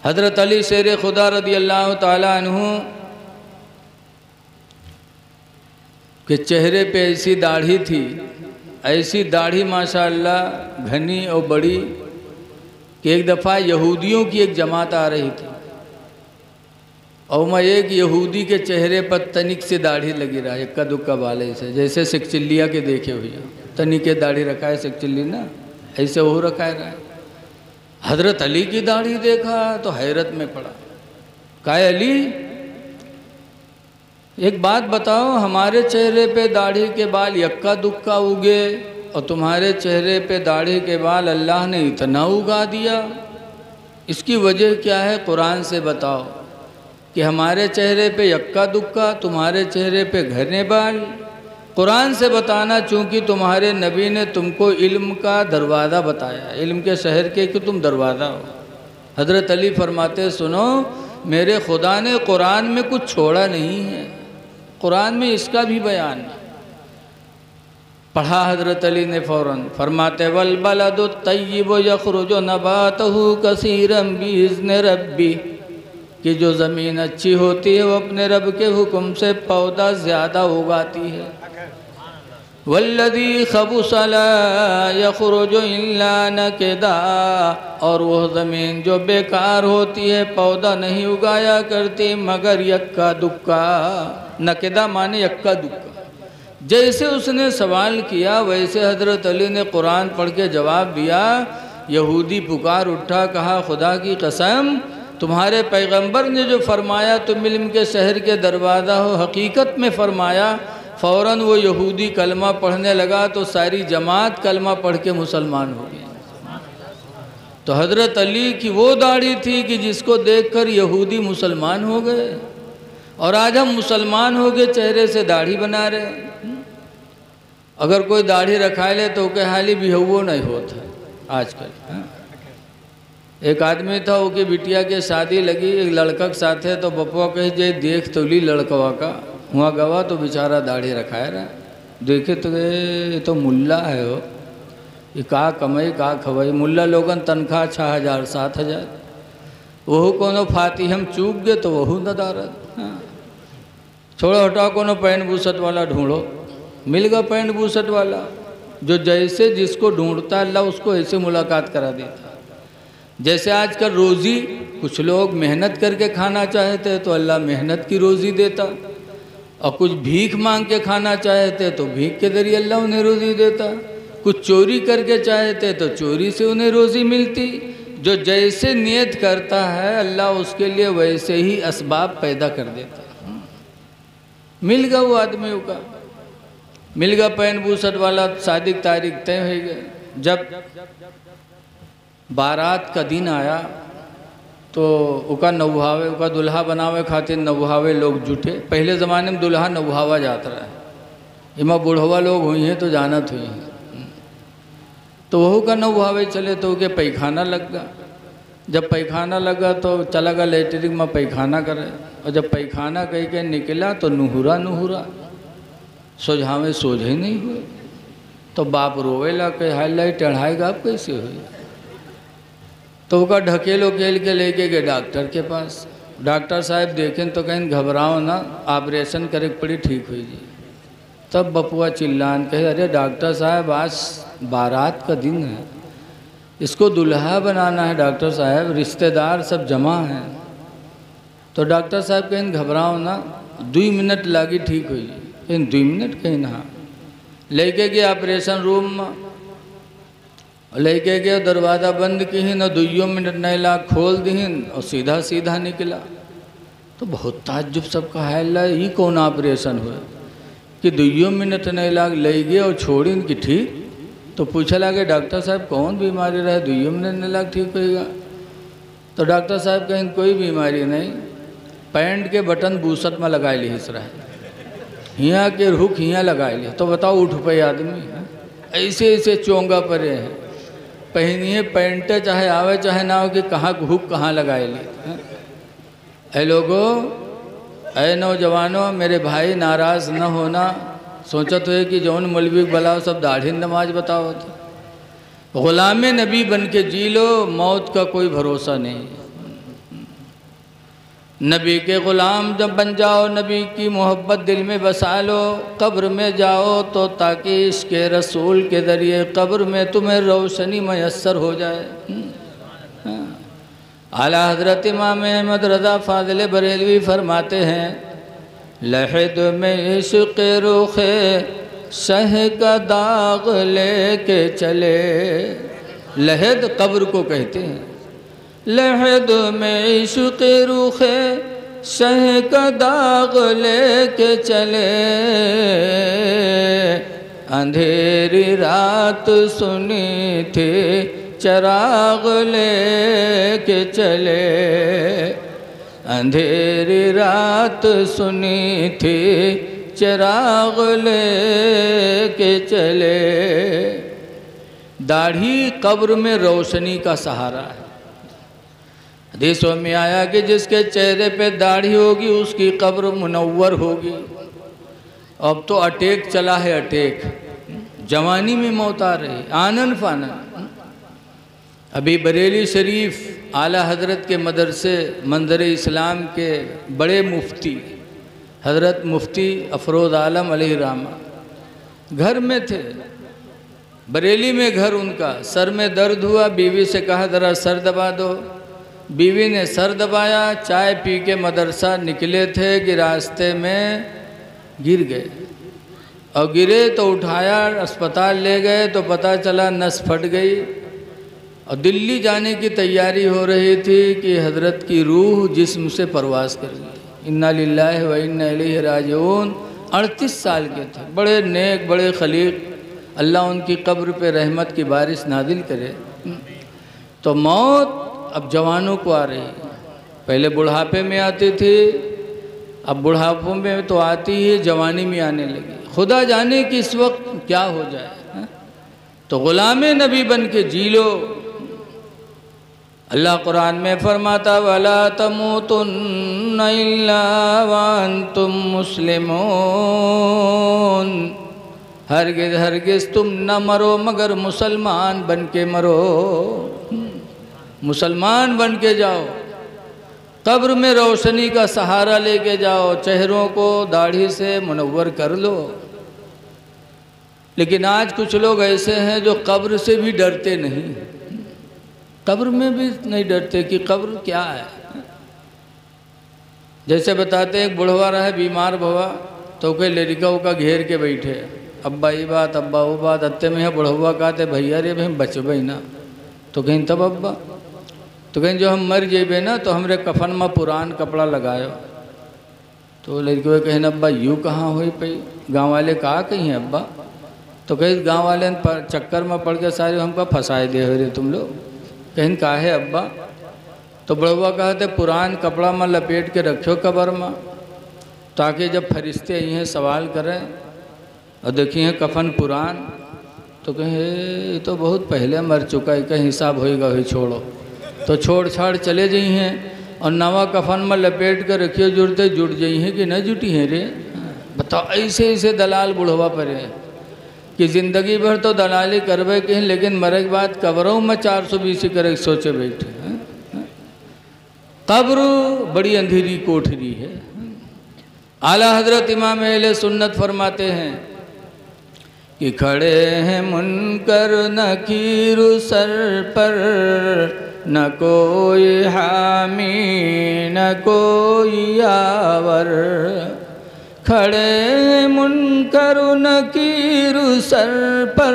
हज़रत अली शेर खुदा रदी अल्लाह ताला अन्हु के चेहरे पे ऐसी दाढ़ी थी, ऐसी दाढ़ी माशाअल्लाह घनी और बड़ी कि एक दफ़ा यहूदियों की एक जमात आ रही थी और मैं एक यहूदी के चेहरे पर तनिक से दाढ़ी लगी रहा, इक्का दुक्का वाले से, जैसे सिकचिल्लिया के देखे हुए तनिक के दाढ़ी रखा है सिकचिल्ली ना, ऐसे वो रखा है। हज़रत अली की दाढ़ी देखा तो हैरत में पड़ा। कहा अली एक बात बताओ, हमारे चेहरे पे दाढ़ी के बाल यक्का दुक्का उगे और तुम्हारे चेहरे पे दाढ़ी के बाल अल्लाह ने इतना उगा दिया, इसकी वजह क्या है? कुरान से बताओ कि हमारे चेहरे पे यक्का दुक्का, तुम्हारे चेहरे पे घने बाल। कुरान से बताना, चूँकि तुम्हारे नबी ने तुमको इल्म का दरवाज़ा बताया, इल्म के शहर के कि तुम दरवाज़ा हो। हज़रत अली फरमाते सुनो, मेरे खुदा ने कुरान में कुछ छोड़ा नहीं है, कुरान में इसका भी बयान है। पढ़ा हज़रत अली ने फ़ौरन, फरमाते वल बलदु तय्यिबु यख़रुजु नबातहु कसीरन बिइज़्नि रब्बी, कि जो ज़मीन अच्छी होती है वो अपने रब के हुक्म से पौधा ज़्यादा उगाती है। वल्लज़ी ख़बुसा ला यख़रुजु इल्ला नकदा, और वह ज़मीन जो बेकार होती है पौधा नहीं उगाया करती मगर यक्का दुक्का। नकदा माने यक्का दुक्का। जैसे उसने सवाल किया वैसे हज़रत अली ने कुरान पढ़ के जवाब दिया। यहूदी पुकार उठा, कहा खुदा की कसम, तुम्हारे पैगंबर ने जो फरमाया तुम इल्म के शहर के दरवाज़ा हो, हकीकत में फरमाया। फ़ौरन वो यहूदी कलमा पढ़ने लगा तो सारी जमात कलमा पढ़ के मुसलमान हो गई। तो हज़रत अली की वो दाढ़ी थी कि जिसको देखकर यहूदी मुसलमान हो गए, और आज हम मुसलमान हो गए चेहरे से दाढ़ी बना रहे। अगर कोई दाढ़ी रखा ले तो के हाली भी वो नहीं होता आजकल। एक आदमी था, वो की बिटिया के शादी लगी, एक लड़का के साथ है, तो बपुआ कही जे देख तो ली लड़कवा का, वहाँ गवा तो बेचारा दाढ़ी रखाए रहा। देखे तो ये तो मुल्ला है, वो ये का कमाई का खवाई। मुल्ला लोगन तनख्वाह 6,000 7,000, वहू कोनो फाती हम चूक गए तो वहू नदारत। छोड़ो हटाओ, कोनो पैंट बूसट वाला ढूंढो, मिल गया पैंट बूसट वाला जो जैसे जिसको ढूंढता अल्लाह उसको ऐसे मुलाकात करा देता। जैसे आजकल रोज़ी, कुछ लोग मेहनत करके खाना चाहते तो अल्लाह मेहनत की रोज़ी देता, और कुछ भीख मांग के खाना चाहते तो भीख के ज़रिए अल्लाह उन्हें रोज़ी देता। कुछ चोरी करके चाहते तो चोरी से उन्हें रोज़ी मिलती। जो जैसे नियत करता है अल्लाह उसके लिए वैसे ही असबाब पैदा कर देता। मिल गया वो आदमियों का, मिल गया पैन बूसट वाला, शादी की तारीख तय हो गई। जब बारात का दिन आया तो उका नवहावे, उका दुल्हा बनावे खातिर नवहावे लोग जुटे। पहले ज़माने में दुल्हा नवहावा जाता रहा, इमा बुढ़वा लोग हुई हैं तो जानत हुई हैं। तो वहू का नवहावे चले तो उके पैखाना लग गया। जब पैखाना लगा तो चला गया लेटरिन में पैखाना करे, और जब पैखाना कहीं के निकला तो नुहुरा नुहुरा, सोझावे सोझे नहीं हुए। तो बाप रोवेला कहे हाय लाई टढ़ाएगा आप कैसे हुई। तो उसका ढकेल उकेल के लेके गए डॉक्टर के पास। डॉक्टर साहब देखें तो कहें घबराओ ना, ऑपरेशन करे पड़ी ठीक हुई जी। तब बपुआ चिल्लान कहे अरे डॉक्टर साहब आज बारात का दिन है, इसको दुल्हा बनाना है डॉक्टर साहब, रिश्तेदार सब जमा हैं। तो डॉक्टर साहब कहें घबराओ ना, 2 मिनट लागी ठीक हुई। इन 2 मिनट कहीं ना लेके गए ऑपरेशन रूम में, लेके गए दरवाज़ा बंद की न 2 मिनट नहीं ला खोल दीन और सीधा सीधा निकला। तो बहुत ताज्जुब सबका है, ये कौन ऑपरेशन हुआ कि 2 मिनट नहीं लाग ले गए और छोड़ी कि ठीक। तो पूछा लगे डॉक्टर साहब कौन बीमारी रहे 2 मिनट नहीं लाग ठीक होएगा। तो डॉक्टर साहब कहें कोई बीमारी नहीं, पैंट के बटन बूसट में लगा ली इस रहा, हियाँ के रुख हियाँ लगा लिया। तो बताओ उठ पे आदमी ऐसे ऐसे चोंगा परे हैं, पहनिए पैंटे चाहे आवे चाहे ना हो कि कहाँ हुक कहाँ लगाए ली। ऐ लोगों, ऐ नौजवानों, मेरे भाई नाराज़ न होना। सोचत हुए कि जौन मौलवी बलाओ सब दाढ़ी नमाज बताओ। ग़ुलाम नबी बन के जी लो, मौत का कोई भरोसा नहीं। नबी के ग़ुलाम जब बन जाओ, नबी की मोहब्बत दिल में बसा लो, कब्र में जाओ तो ताकि इसके रसूल के ज़रिए कब्र में तुम्हें रोशनी मैसर हो जाए। आला हज़रत इमाम अहमद रज़ा फ़ाज़िल बरेलवी फरमाते हैं, लहद में इश्क़ रुख़े शह का दाग लेके चले। लहद कब्र को कहते हैं। लहद में इश्क़ रुख़े शह का दाग लेके चले, अंधेरी रात सुनी थी चराग लेके चले। अंधेरी रात सुनी थी चिराग लेके चले। दाढ़ी कब्र में रोशनी का सहारा है। हदीसों में आया कि जिसके चेहरे पे दाढ़ी होगी उसकी कब्र मुनव्वर होगी। अब तो अटैक चला है, अटैक, जवानी में मौत आ रही, आनन फानन। अभी बरेली शरीफ आला हज़रत के मदरसे मंदर इस्लाम के बड़े मुफ्ती हज़रत मुफ्ती अफरोज़ आलम अलैहि रहमा घर में थे। बरेली में घर उनका। सर में दर्द हुआ, बीवी से कहा ज़रा सर दबा दो। बीवी ने सर दबाया, चाय पी के मदरसा निकले थे कि रास्ते में गिर गए, और गिरे तो उठाया, अस्पताल ले गए तो पता चला नस फट गई, और दिल्ली जाने की तैयारी हो रही थी कि हज़रत की रूह जिस्म से परवाज़ कर गई। इन्ना लिल्लाहि व इन्ना इलैहि राजिऊन। 38 साल के थे, बड़े नेक, बड़े खलीक। अल्लाह उनकी कब्र पे रहमत की बारिश नाजिल करे। तो मौत अब जवानों को आ रही है। पहले बुढ़ापे में आती थी, अब बुढ़ापों में तो आती ही जवानी में आने लगी। खुदा जाने कि इस वक्त क्या हो जाए। तो ग़ुलाम नबी बन के जी लो। अल्लाह कुरान में फरमाता, वला तमूतुन्न इल्ला व अंतुम मुस्लिमून। हरगिज़ हरगिज़ तुम न मरो मगर मुसलमान बन के मरो। मुसलमान बन के जाओ, कब्र में रोशनी का सहारा लेके जाओ, चेहरों को दाढ़ी से मुनव्वर कर लो। लेकिन आज कुछ लोग ऐसे हैं जो कब्र से भी डरते नहीं, कब्र में भी नहीं डरते कि कब्र क्या है। जैसे बताते हैं, एक बुढ़वा रहा बीमार भवा, तो कई लड़का का घेर के बैठे, अब्बा ये बात अब्बा वो बात, अत्ते में है बुढ़वा कहते भैया रे भाई बचबे ना। तो कहीं तब अब्बा, तो कहीं जो हम मर जेबे ना तो हमरे कफन में पुरान कपड़ा लगायो। तो लड़के कहें अब्बा यूँ कहाँ हुई पई, गाँव वाले कहा कहीं है अब्बा। तो कहीं गाँव वाले चक्कर में पड़ के सारे हमको फंसाए दे हो रे तुम लोग। कहीं का है अब्बा। तो बड़ुआ कहते पुरान कपड़ा में लपेट के रखो कब्र में, ताकि जब फरिश्ते आई हैं सवाल करें और देखिए कफन पुरान, तो कहें ये तो बहुत पहले मर चुका है, कहीं हिसाब होएगा वही छोड़ो। तो छोड़ छाड़ चले जाई हैं और नवा कफन में लपेट कर रखिए, जुड़ते जुट जाई हैं कि न जुटी हैं रे। बताओ, ऐसे ऐसे दलाल बुढ़वा पर है कि ज़िंदगी भर तो दलाली करवे कहीं, लेकिन मरे के बाद कब्रों में 420 करे सोचे बैठे। कब्र बड़ी अंधेरी कोठरी है। आला हज़रत इमाम अहले सुन्नत फरमाते हैं कि खड़े हैं मुनकर नकीर सर पर, न कोई हामी न कोई यावर। खड़े मुनकर नकीर सर पर,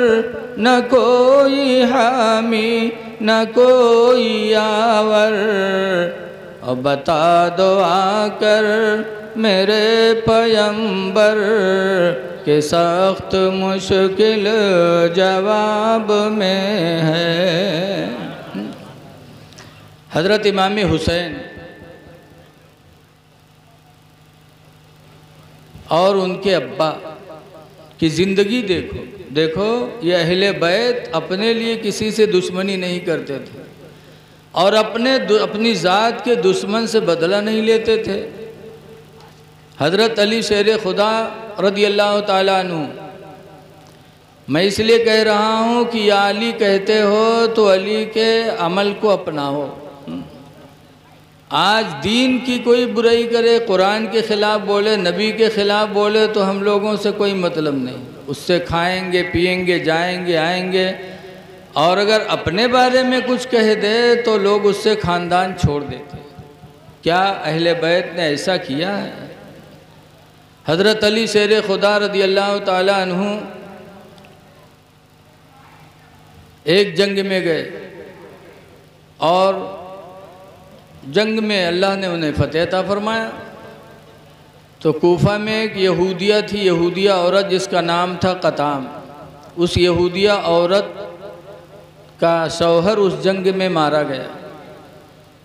न कोई हामी न कोई यावर। और बता दो आकर मेरे पयंबर के सख्त मुश्किल जवाब में है। हज़रत इमाम हुसैन और उनके अब्बा की ज़िंदगी देखो, देखो ये अहले बैत अपने लिए किसी से दुश्मनी नहीं करते थे और अपनी ज़ात के दुश्मन से बदला नहीं लेते थे। हज़रत अली शेर खुदा रज़ी अल्लाह ताला अन्हु, मैं इसलिए कह रहा हूँ कि या अली कहते हो तो अली के अमल को अपनाओ। आज दीन की कोई बुराई करे, कुरान के ख़िलाफ़ बोले, नबी के ख़िलाफ़ बोले तो हम लोगों से कोई मतलब नहीं, उससे खाएंगे पिएंगे जाएंगे आएंगे। और अगर अपने बारे में कुछ कह दे तो लोग उससे ख़ानदान छोड़ देते। क्या अहले बैत ने ऐसा किया है? हज़रत अली शेर खुदा रज़ी अल्लाह ताला अन्हु एक जंग में गए और जंग में अल्लाह ने उन्हें फ़तेह अता फरमाया। तो कूफा में एक यहूदिया थी, यहूदिया औरत जिसका नाम था क़ताम। उस यहूदिया औरत का शौहर उस जंग में मारा गया।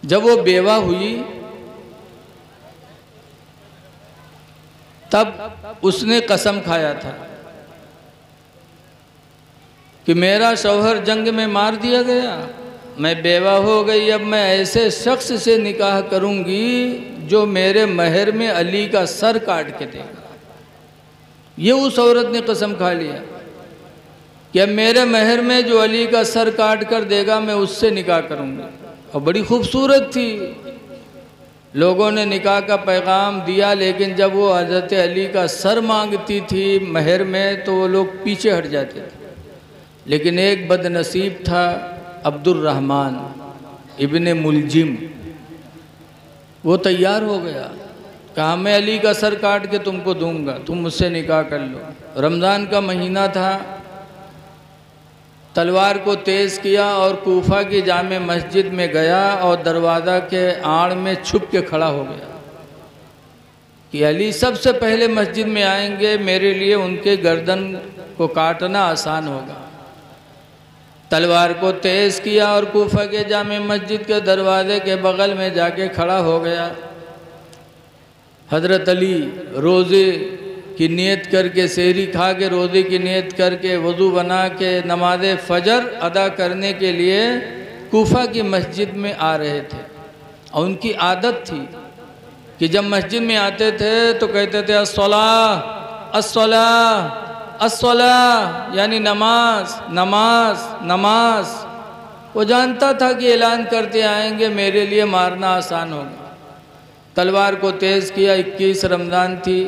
जब वो बेवा हुई तब उसने कसम खाया था कि मेरा शौहर जंग में मार दिया गया, मैं बेवा हो गई, अब मैं ऐसे शख्स से निकाह करूंगी जो मेरे महर में अली का सर काट के देगा। ये उस औरत ने कसम खा लिया कि अब मेरे महर में जो अली का सर काट कर देगा मैं उससे निकाह करूंगी। और बड़ी खूबसूरत थी। लोगों ने निकाह का पैगाम दिया, लेकिन जब वो हज़रत अली का सर मांगती थी महर में तो वो लोग पीछे हट जाते थे। लेकिन एक बदनसीब था अब्दुर्रहमान इब्ने मुलजिम, वो तैयार हो गया, कहा मैं अली का सर काट के तुमको दूंगा, तुम मुझसे निकाह कर लो। रमज़ान का महीना था, तलवार को तेज़ किया और कूफा की जामे मस्जिद में गया और दरवाज़ा के आड़ में छुप के खड़ा हो गया कि अली सबसे पहले मस्जिद में आएंगे, मेरे लिए उनके गर्दन को काटना आसान होगा। तलवार को तेज़ किया और कूफा के जामे मस्जिद के दरवाज़े के बगल में जाके खड़ा हो गया। हज़रत अली रोज़े की नियत करके, सेहरी खा के रोज़े की नियत करके, वज़ू बना के नमाज फ़जर अदा करने के लिए कूफा की मस्जिद में आ रहे थे। और उनकी आदत थी कि जब मस्जिद में आते थे तो कहते थे अस्सलाह अस्सलाह अस्सलाह, यानी नमाज नमाज नमाज। वो जानता था कि ऐलान करते आएंगे मेरे लिए मारना आसान होगा। तलवार को तेज़ किया, 21 रमज़ान थी,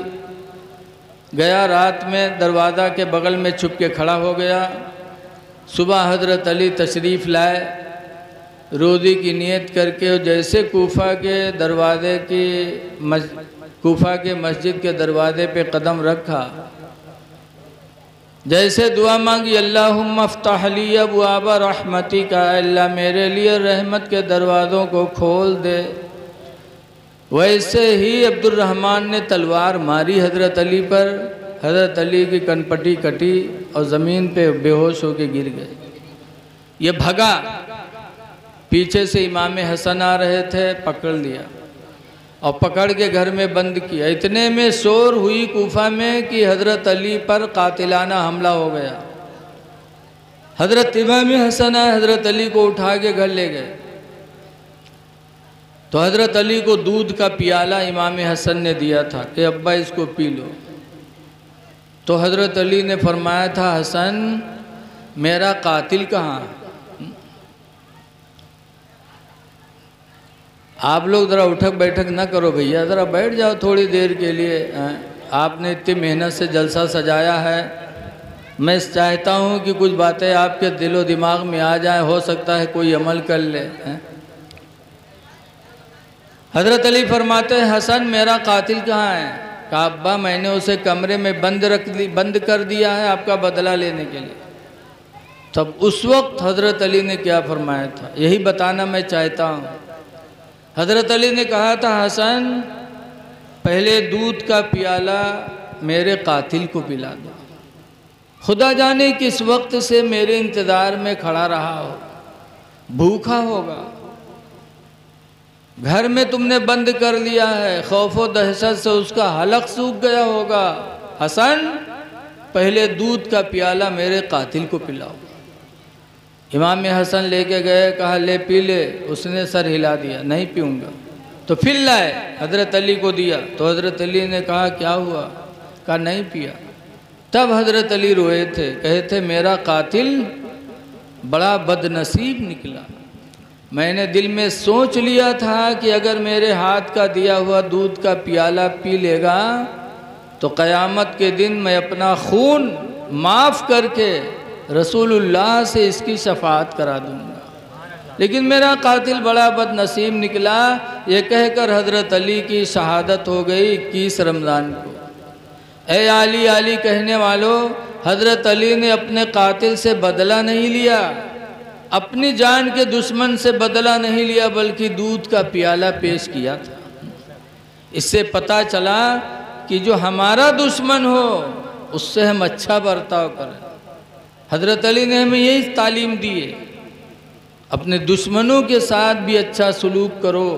गया रात में दरवाज़ा के बगल में छुप के खड़ा हो गया। सुबह हज़रत अली तशरीफ़ लाए रोज़े की नियत करके, जैसे कूफा के दरवाज़े की कूफा के मस्जिद के दरवाज़े पे कदम रखा, जैसे दुआ मांगी अल्लाहुम्मा अफ्तह ली अबवाब रहमतिका, अल्लाह मेरे लिए रहमत के दरवाज़ों को खोल दे, वैसे ही अब्दुर्रहमान ने तलवार मारी हज़रत अली पर। हज़रत अली की कनपटी कटी और ज़मीन पे बेहोश होकर गिर गए। ये भगा, पीछे से इमाम हसन आ रहे थे, पकड़ लिया और पकड़ के घर में बंद किया। इतने में शोर हुई कूफा में कि हज़रत अली पर कातिलाना हमला हो गया। हज़रत इमाम हसन आए, हज़रत अली को उठा के घर ले गए। तो हज़रत अली को दूध का पियाला इमाम हसन ने दिया था कि अब्बा इसको पी लो। तो हज़रत अली ने फरमाया था, हसन मेरा कातिल कहाँ? आप लोग ज़रा उठक बैठक ना करो भैया, ज़रा बैठ जाओ थोड़ी देर के लिए। आपने इतनी मेहनत से जलसा सजाया है, मैं चाहता हूँ कि कुछ बातें आपके दिलो दिमाग में आ जाए, हो सकता है कोई अमल कर ले। हज़रत अली फरमाते हैं, हसन मेरा कातिल कहाँ है? कहा अब्बा मैंने उसे कमरे में बंद कर दिया है आपका बदला लेने के लिए। तब उस वक्त हज़रत अली ने क्या फरमाया था, यही बताना मैं चाहता हूँ। हज़रत अली ने कहा था, हसन पहले दूध का प्याला मेरे कातिल को पिला दो। खुदा जाने किस वक्त से मेरे इंतज़ार में खड़ा रहा हो, भूखा होगा, घर में तुमने बंद कर लिया है, खौफो दहशत से उसका हलक सूख गया होगा। हसन पहले दूध का प्याला मेरे कातिल को पिलाओ। इमाम हसन लेके गए, कहा ले पी ले। उसने सर हिला दिया, नहीं पीऊँगा। तो फिर लाए, हज़रत अली को दिया। तो हज़रत अली ने कहा क्या हुआ? कहा नहीं पिया। तब हज़रत अली रोए थे, कहे थे मेरा कातिल बड़ा बदनसीब निकला। मैंने दिल में सोच लिया था कि अगर मेरे हाथ का दिया हुआ दूध का प्याला पी लेगा तो क़यामत के दिन मैं अपना खून माफ़ करके रसूलुल्लाह से इसकी शफाअत करा दूंगा। लेकिन मेरा कातिल बड़ा बदनसीब निकला, ये कहकर हज़रत अली की शहादत हो गई 21 रमज़ान को। ए आली आली कहने वालों, हज़रत अली ने अपने कातिल से बदला नहीं लिया, अपनी जान के दुश्मन से बदला नहीं लिया, बल्कि दूध का प्याला पेश किया था। इससे पता चला कि जो हमारा दुश्मन हो उससे हम अच्छा बर्ताव करें। हज़रत अली ने हमें यही तालीम दी है, अपने दुश्मनों के साथ भी अच्छा सलूक करो।